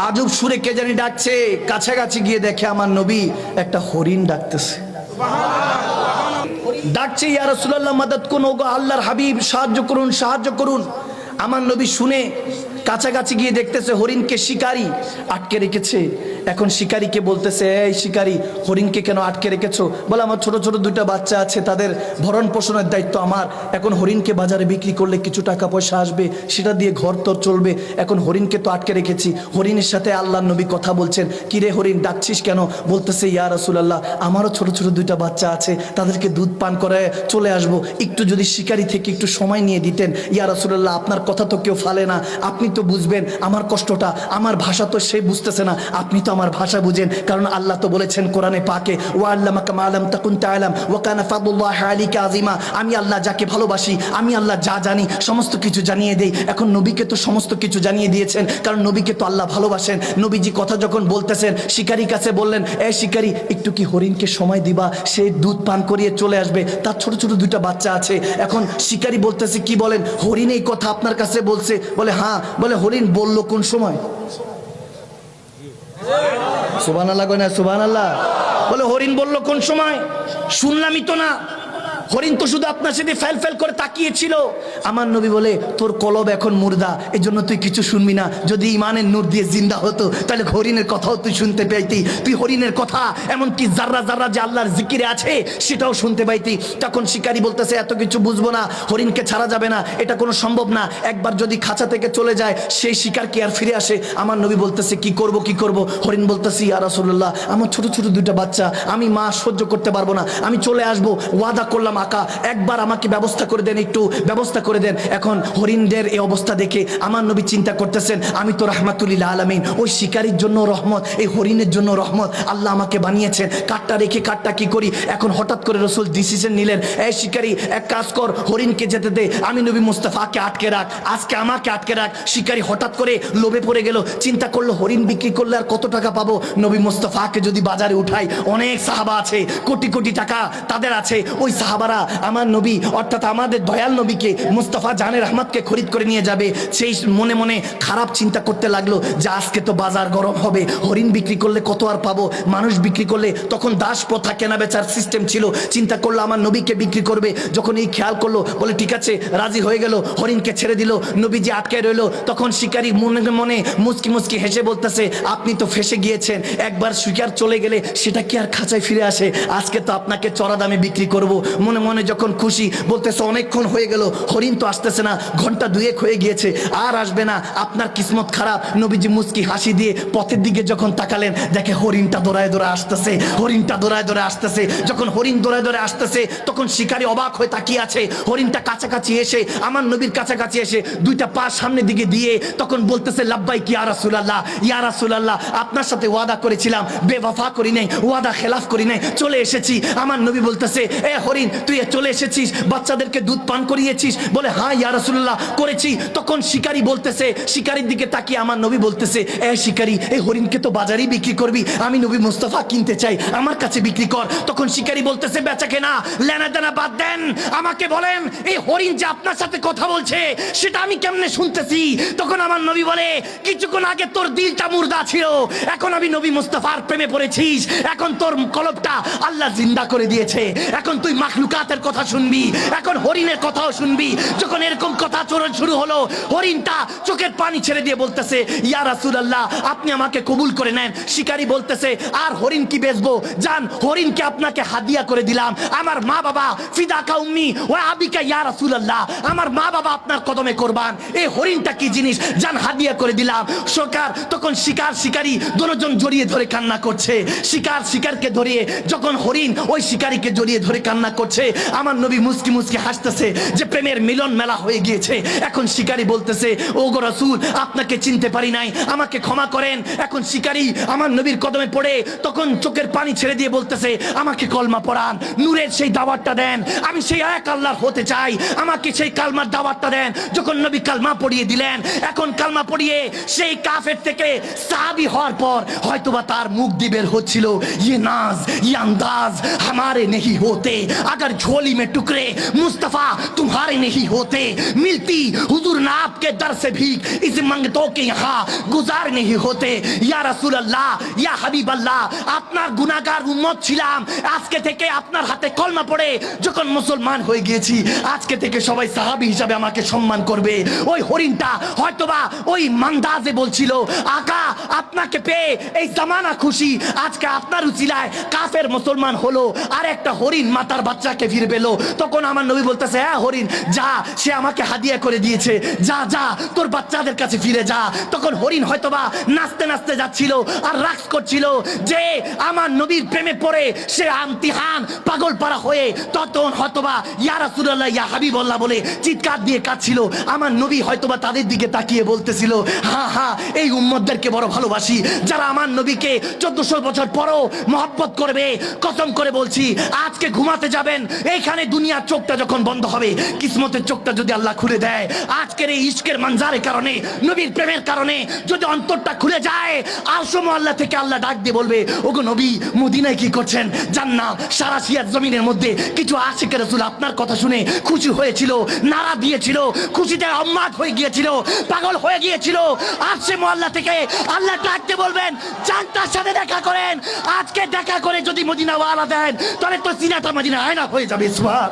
আজব সুরে কে জানি ডাকছে। কাছাকাছি গিয়ে দেখে আমার নবী একটা হরিণ ডাকতেছে, ডাকছে ইয়া রাসূলুল্লাহ মাদাদ কুন, ওগো আল্লাহর হাবিব সাহায্য করুন, সাহায্য করুন। আমার নবী শুনে কাছাকাছি গিয়ে দেখতেছে হরিণকে শিকারী আটকে রেখেছে। এখন শিকারীকে বলতেছে, এই শিকারী, হরিণকে কেন আটকে রেখেছো? বলে আমার ছোট ছোট দুইটা বাচ্চা আছে, তাদের ভরণ পোষণের দায়িত্ব আমার। এখন হরিণকে বাজারে বিক্রি করলে কিছু টাকা পয়সা আসবে, সেটা দিয়ে ঘর তোর চলবে। এখন হরিণকে তো আটকে রেখেছি। হরিণের সাথে আল্লাহর নবী কথা বলছেন, কি রে হরিণ ডাকছিস কেন? বলতেছে ইয়া রাসূলুল্লাহ আমারও ছোট ছোট দুইটা বাচ্চা আছে, তাদেরকে দুধ পান করে চলে আসবো, একটু যদি শিকারী থেকে একটু সময় নিয়ে দিতেন। ইয়া রাসূলুল্লাহ আপনার কথা তো কেউ ফালে না, আপনি তো বুঝবেন আমার কষ্টটা, আমার ভাষা তো সে বুঝতেছে না, আপনি তো আমার ভাষা বুঝেন। কারণ আল্লাহ তো বলেছেন কোরআনে পাকে, ওয়া আল্লামাকা মা লাম তাকুন তা'লাম ওয়া কানা ফাদলুল্লাহি আলাইকা আযীমা। আমি আল্লাহ যাকে ভালোবাসি, আমি আল্লাহ যা জানি সমস্ত কিছু জানিয়ে দেই। এখন নবীকে তো সমস্ত কিছু জানিয়ে দিয়েছেন, কারণ নবীকে তো আল্লাহ ভালোবাসেন। নবীজি কথা যখন বলতেছেন, শিকারীর কাছে বললেন, এ শিকারী, একটু কি হরিণকে সময় দিবা? সে দুধ পান করিয়ে চলে আসবে, তার ছোট ছোট দুইটা বাচ্চা আছে। এখন শিকারী বলতেছে, কি বলেন, হরিণ এই কথা আপনার কাছে বলছে? বলে হ্যাঁ। বলে হরিণ বললো কোন সময়? সুবহানাল্লাহ কয় না? সুবহানাল্লাহ। বলে হরিণ বললো কোন সময়? শুনলামই তো না। হরিণ তো শুধু আপনার সাথে ফেল ফেল করে তাকিয়েছিল। আমার নবী বলে, তোর কলব এখন মুর্দা, এই জন্য তুই কিছু শুনবি না। যদি ইমানের নূর দিয়ে জিন্দা হতো তাহলে হরিণের কথাও তুই শুনতে পাইতি। তুই হরিণের কথা, এমনকি জাররা জাররা যে আল্লাহর জিকিরে আছে সেটাও শুনতে পাইতি। তখন শিকারী বলতেছে, এত কিছু বুঝবো না, হরিণকে ছাড়া যাবে না, এটা কোনো সম্ভব না। একবার যদি খাঁচা থেকে চলে যায় সেই শিকার কি আর ফিরে আসে? আমার নবী বলতেছে, কি করব কি করব? হরিণ বলতেছে, ইয়া রাসূলুল্লাহ আমার ছোট ছোট দুইটা বাচ্চা, আমি মা সহ্য করতে পারবো না, আমি চলে আসবো, ওয়াদা করলাম আকা, একবার আমাকে ব্যবস্থা করে দেন, একটু ব্যবস্থা করে দেন। এখন হরিণদের এই অবস্থা দেখে আমার নবী চিন্তা করতেছেন, আমি তো রাহমাতুল লিল আলামিন, ওই শিকারীর জন্য রহমত, এই হরিণের জন্য রহমত, আল্লাহ আমাকে বানিয়েছেন। কাঠটা রেখে কাঠটা কি করি? এখন হঠাৎ করে রাসূল ডিসিশন নিলেন, এই শিকারী এক কাজ কর, হরিণকে যেতে দে, আমি নবী মুস্তাফাকে আটকে রাখ, আজকে আমাকে আটকে রাখ। শিকারী হঠাৎ করে লোভে পড়ে গেল, চিন্তা করলো হরিণ বিক্রি করলে আর কত টাকা পাবো? নবী মুস্তাফাকে যদি বাজারে উঠাই, অনেক সাহাবা আছে, কোটি কোটি টাকা তাদের আছে। ওই সাহাবারা আমার নবী অর্থাৎ আমাদের দয়াল নবীকে, মুস্তাফা জানের রহমতকে খরিদ করে নিয়ে যাবে। সেই মনে মনে খারাপ চিন্তা করতে লাগলো যে আজকে তো বাজার গরম হবে, হরিণ বিক্রি করলে কত আর পাবো? মানুষ বিক্রি করলে তখন দাস প্রথা কেনা বেচার সিস্টেম ছিল। চিন্তা করলো আমার নবীকে বিক্রি করবে। যখন এই খেয়াল করলো, বলে ঠিক আছে, রাজি হয়ে গেল, হরিণকে ছেড়ে দিল। নবীজি আটকে রইলো। তখন শিকারী মনে মনে মুচকি মুচকি হেসে বলতেছে, আপনি তো ফেসে গিয়েছেন, একবার শিকার চলে গেলে সেটা কি আর খাঁচায় ফিরে আসে? আজকে তো আপনাকে চড়া দামে বিক্রি করব। মনে মনে যখন খুশি, বলতেছে অনেকক্ষণ হয়ে গেল, হরিণ তো আসতেছে না, ঘন্টা দুয়েক হয়ে গিয়েছে, আর আসবে না, আপনার কিসমত খারাপ। নবীজি মুচকি হাসি দিয়ে পথের দিকে যখন তাকালেন, দেখে হরিণটা দৌড়ায় দৌড়ায় আসতেছে, হরিণটা দৌড়ায় দৌড়ায় আসতেছে। যখন হরিণ দৌড়ায় দৌড়ায় আসতেছে, তখন শিকারী অবাক হয়ে তাকিয়ে আছে। হরিণটা কাছাকাছি এসে, আমার নবীর কাছাকাছি এসে দুইটা পা সামনের দিকে দিয়ে তখন বলতেছে, লাব্বাইক ইয়া রাসূলুল্লাহ, ইয়া রাসূলুল্লাহ আপনার সাথে ওয়াদা করেছিলাম, বেওয়াফা করি নাই, ওয়াদা খেলাফ করি নাই, চলে এসেছি। আমার নবী বলতেছে, এ হরিণ তুই চলে এসেছিস, বাচ্চাদেরকে দুধ পান করিয়েছিস? বলে হ্যাঁ ইয়া রাসূলুল্লাহ করেছি। তখন শিকারী বলতেছে, শিকারীর দিকে তাকিয়ে আমার নবী বলতেছে, এ শিকারী, এই হরিণকে তো বাজারেই বিক্রি করবি, আমি নবী মুস্তাফা কিনতে চাই, আমার কাছে বিক্রি কর। তখন শিকারী বলতেছে, বেচা কেনা লেনা দেনা বাদ দেন, আমাকে বলেন এই হরিণ যে আপনার সাথে কথা বলছে সেটা আমি কেমনে শুনতেছি? তখন আমার নবী বলে, কিছুক্ষণ আগে তোর দিলটা মুর্দা ছিল, এখন আমি নবী মুস্তাফার প্রেমে পড়েছিস, এখন তোর কলবটা আল্লাহ জিন্দা করে দিয়েছে, এখন তুই মাখলুকাতের কথা শুনবি, এখন হরিণের কথাও শুনবি। যখন এরকম কথা চলন শুরু হলো, হরিণটা চোখের পানি ছেড়ে দিয়ে বলতেছে, ইয়া রাসূলুল্লাহ আপনি আমাকে কবুল করে নেন। শিকারী বলতেছে, আর হরিণ কি বেচবো, জান হরিণকে আপনাকে হাদিয়া করে দিলাম, আমার মা বাবা ফিদাকা উম্মি ওয়া আবিকা ইয়া রাসূলুল্লাহ, আমার মা বাবা আপনার কদমে কোরবান, এই হরিণটা কি জিনিস, জান হাদিয়া করে দিলাম। সরকার তখন শিকারী দুজন জড়িয়ে ধরে কান্না করছে। শিকারকে ধরিয়ে যখন হরিণ ওই শিকারীকে জড়িয়ে ধরে কান্না করছে, আমার নবী মুস্কি মুস্কি হাসতেছে যে প্রেমের মিলন মেলা হয়ে গিয়েছে। এখন শিকারী বলতেছে, ও গো রাসূল আপনাকে চিনতে পারি নাই, আমাকে ক্ষমা করেন। এখন শিকারী আমার নবীর কদমে পড়ে তখন চোখের পানি ছেড়ে দিয়ে বলতেছে, আমাকে কলমা পড়ান, নূরের সেই দাওয়াতটা দেন, আমি সেই এক আল্লাহর হতে চাই, আমাকে সেই কালমার দাওয়াতটা দেন। যখন নবী কালমা পড়িয়ে দিলেন, এখন কালমা পড়িয়ে সেই কাফের থেকে সাহাবী হওয়ার পর হয়তোবা তার মুখ দিয়ে বের হচ্ছিল, ইয়ে নাজ ইয়ে আন্দাজ হামারে নেহি হোতে, अगर झोली में टुकड़े मुस्तफा तुम्हारे नहीं होते, मिलती हुजूर ना आपके दर से भीख, इस मंगतों के यहाँ गुजार नहीं होते। या रसूल अल्लाह, या হাবিব আল্লাহ, আপনার গুনাহগার উম্মত ছিলাম, আজকে থেকে আপনার হাতে কলমা পড়ে যখন মুসলমান হয়ে গিয়েছি, আজকে থেকে সবাই সাহাবী হিসাবে আমাকে সম্মান করবে। ওই হরিণটা হয়তোবা ওই মান্দাজে বলছিল, আকা আপনাকে পেয়ে এই জামানা খুশি, আজকে আপনার উচিলায় কাফের মুসলমান হলো, আর একটা হরিণ মাতার বাচ্চাকে ফিরে পেলো। তখন আমার নবী বলতেছে, হ্যাঁ হরিণ যা, সে আমাকে হাদিয়া করে দিয়েছে, যা যা তোর বাচ্চাদের কাছে ফিরে যা। তখন হরিণ হয়তোবা নাচতে নাচতে যাচ্ছিল আর রাক্স করছিল যে আমার নবীর প্রেমে পড়ে সে আমতিহান পাগল পারা হয়ে তখন হয়তোবা ইয়া রাসূলুল্লাহ ইয়া হাবিবাল্লাহ বলে চিৎকার দিয়ে কাঁদছিল। আমার নবী হয়তোবা তাদের দিকে তাকিয়ে বলতেছিল, হ্যাঁ হ্যাঁ এই উম্মতদেরকে বড় ভালোবাসি যারা আমার নবীকে 1400 বছর পরও মহব্বত করবে। কসম করে বলছি, আজকে ঘুমাতে যাবেন, এইখানে দুনিয়ার চোখটা যখন বন্ধ হবে, কিসমতের চোখটা যদি আল্লাহ খুলে দেয়, আজকের এই ইশকের মানজারের কারণে, নবীর প্রেমের কারণে যদি অন্তরটা খুলে যায়, আরশম আল্লাহ থেকে আল্লাহ ডাক দিয়ে বলবে, ওগো নবী মদিনায় কি করছেন? জান্নাত সারা সিয়ার জমিনের মধ্যে কিছু আশিকের রাসূল আপনার কথা শুনে খুশি হয়েছিল, নারা দিয়েছিল, খুশিতে উম্মাদ হয়ে গিয়েছিল, পাগল হয়ে গিয়েছিল। আরশে আল্লাহ থেকে আল্লাহ ডাক দিয়ে বলবেন, যান তার সাথে দেখা করেন। আজকে দেখা করে যদি মদিনা ওয়ালা দেন, তাহলে তো সিনাটা মদিনা আয়না হয়ে যাবে। সুবহান